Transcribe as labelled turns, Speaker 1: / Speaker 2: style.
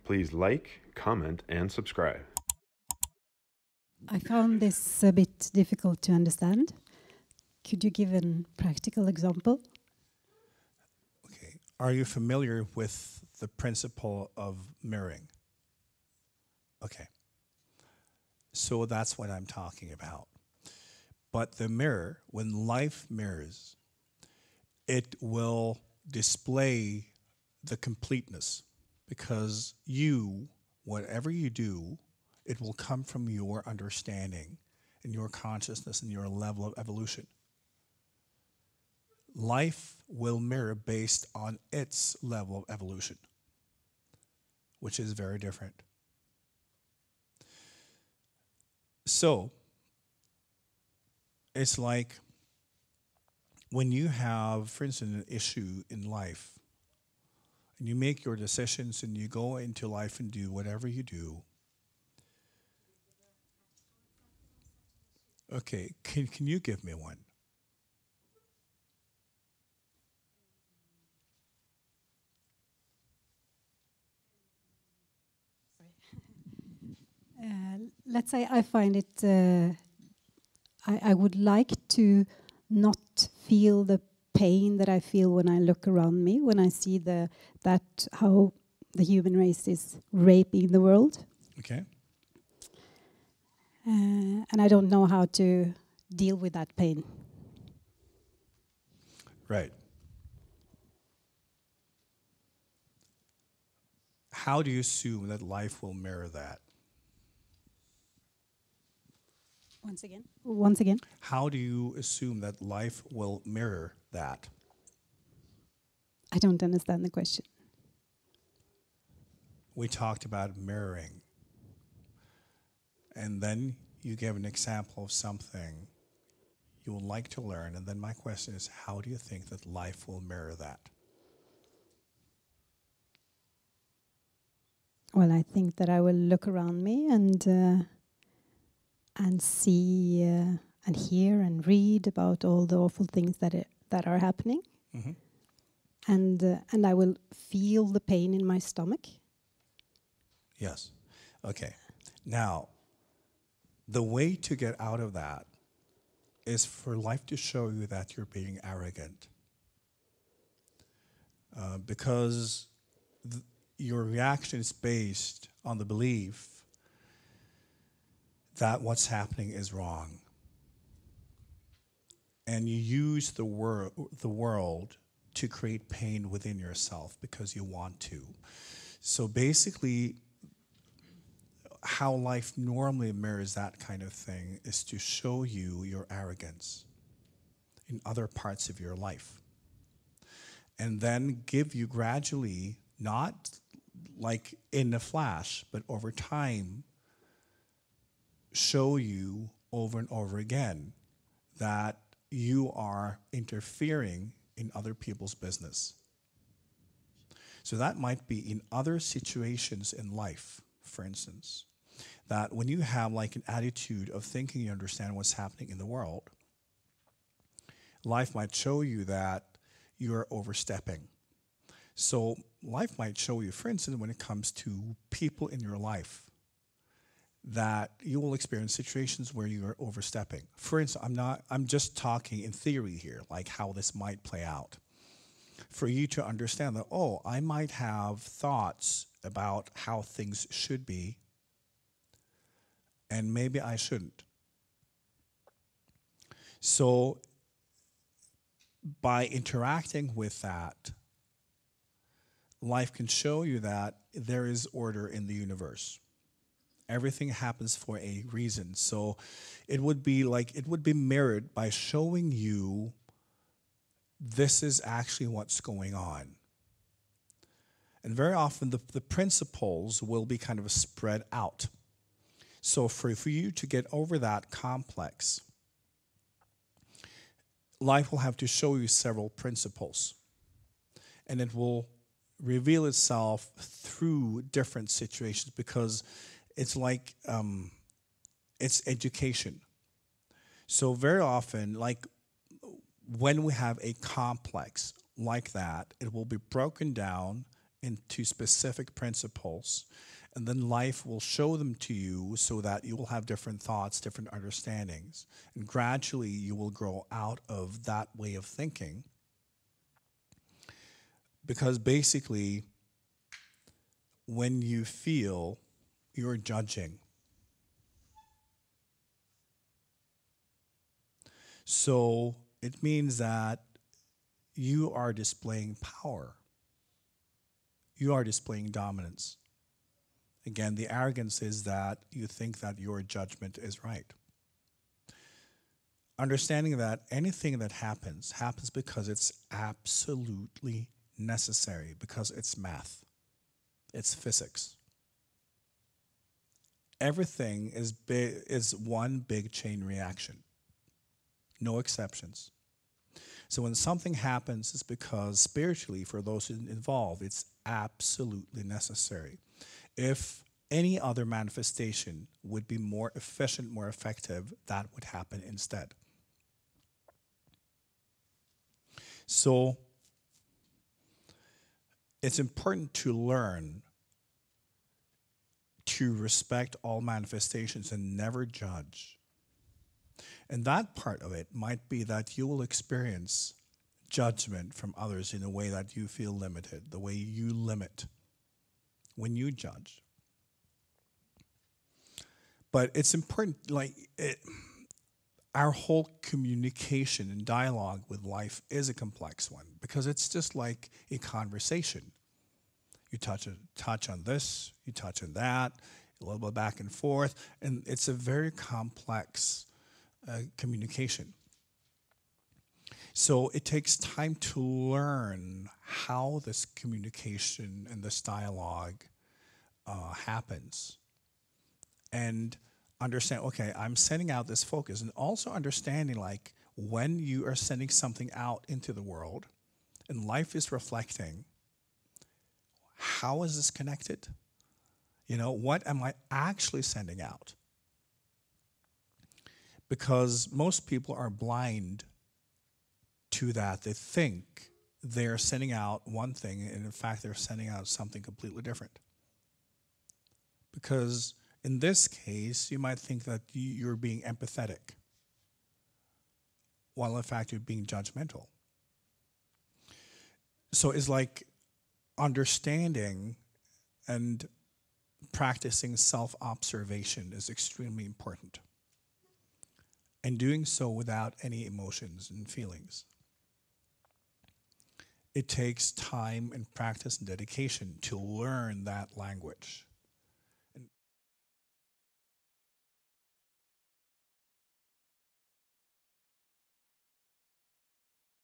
Speaker 1: Please like, comment, and subscribe.
Speaker 2: I found this a bit difficult to understand. Could you give a practical example?
Speaker 3: Okay. Are you familiar with the principle of mirroring? Okay. So that's what I'm talking about. But the mirror, when life mirrors, it will display the completeness, because you, whatever you do, it will come from your understanding and your consciousness and your level of evolution. Life will mirror based on its level of evolution, which is very different. So, it's like when you have, for instance, an issue in life, and you make your decisions and you go into life and do whatever you do. Okay, can you give me one?
Speaker 2: Let's say I find it, I would like to not feel the pain that I feel when I look around me, when I see that how the human race is raping the world.
Speaker 3: Okay.
Speaker 2: And I don't know how to deal with that pain.
Speaker 3: Right. How do you assume that life will mirror that?
Speaker 2: Once again.
Speaker 3: How do you assume that life will mirror that?
Speaker 2: I don't understand the question.
Speaker 3: We talked about mirroring. And then you gave an example of something you would like to learn. And then my question is, how do you think that life will mirror that?
Speaker 2: Well, I think that I will look around me and see and hear and read about all the awful things that are happening,
Speaker 3: Mm-hmm.
Speaker 2: and I will feel the pain in my stomach.
Speaker 3: Yes. Okay. Now, the way to get out of that is for life to show you that you're being arrogant. Because your reaction is based on the belief that what's happening is wrong. And you use the world to create pain within yourself because you want to. So basically, how life normally mirrors that kind of thing is to show you your arrogance in other parts of your life. And then give you gradually, not like in a flash, but over time, show you over and over again that you are interfering in other people's business. So that might be in other situations in life, for instance, that when you have like an attitude of thinking you understand what's happening in the world, life might show you that you're overstepping. So life might show you, for instance, when it comes to people in your life, that you will experience situations where you are overstepping. For instance, I'm just talking in theory here, like how this might play out. For you to understand that, oh, I might have thoughts about how things should be, and maybe I shouldn't. So by interacting with that, life can show you that there is order in the universe. Everything happens for a reason. So it would be mirrored by showing you this is actually what's going on. And very often the principles will be kind of spread out. So for you to get over that complex, life will have to show you several principles. And it will reveal itself through different situations, because it's like it's education. So very often, like when we have a complex like that, it will be broken down into specific principles, and then life will show them to you so that you will have different thoughts, different understandings, and gradually you will grow out of that way of thinking. Because basically, when you feel, you're judging. So it means that you are displaying power. You are displaying dominance. Again, the arrogance is that you think that your judgment is right. Understanding that anything that happens because it's absolutely necessary, because it's math, it's physics. Everything is one big chain reaction, no exceptions. So when something happens, it's because spiritually, for those involved, it's absolutely necessary. If any other manifestation would be more efficient, more effective, that would happen instead. So it's important to learn to respect all manifestations and never judge. And that part of it might be that you will experience judgment from others in a way that you feel limited, the way you limit when you judge. But it's important, our whole communication and dialogue with life is a complex one, because it's just like a conversation. You touch on this, you touch on that, a little bit back and forth, and it's a very complex communication. So it takes time to learn how this communication and this dialogue happens. And understand, okay, I'm sending out this focus, and also understanding when you are sending something out into the world and life is reflecting, how is this connected? What am I actually sending out? Because most people are blind to that. They think they're sending out one thing, and in fact, they're sending out something completely different. Because in this case, you might think that you're being empathetic, while in fact you're being judgmental. So it's like understanding and practicing self-observation is extremely important. And doing so without any emotions and feelings. It takes time and practice and dedication to learn that language.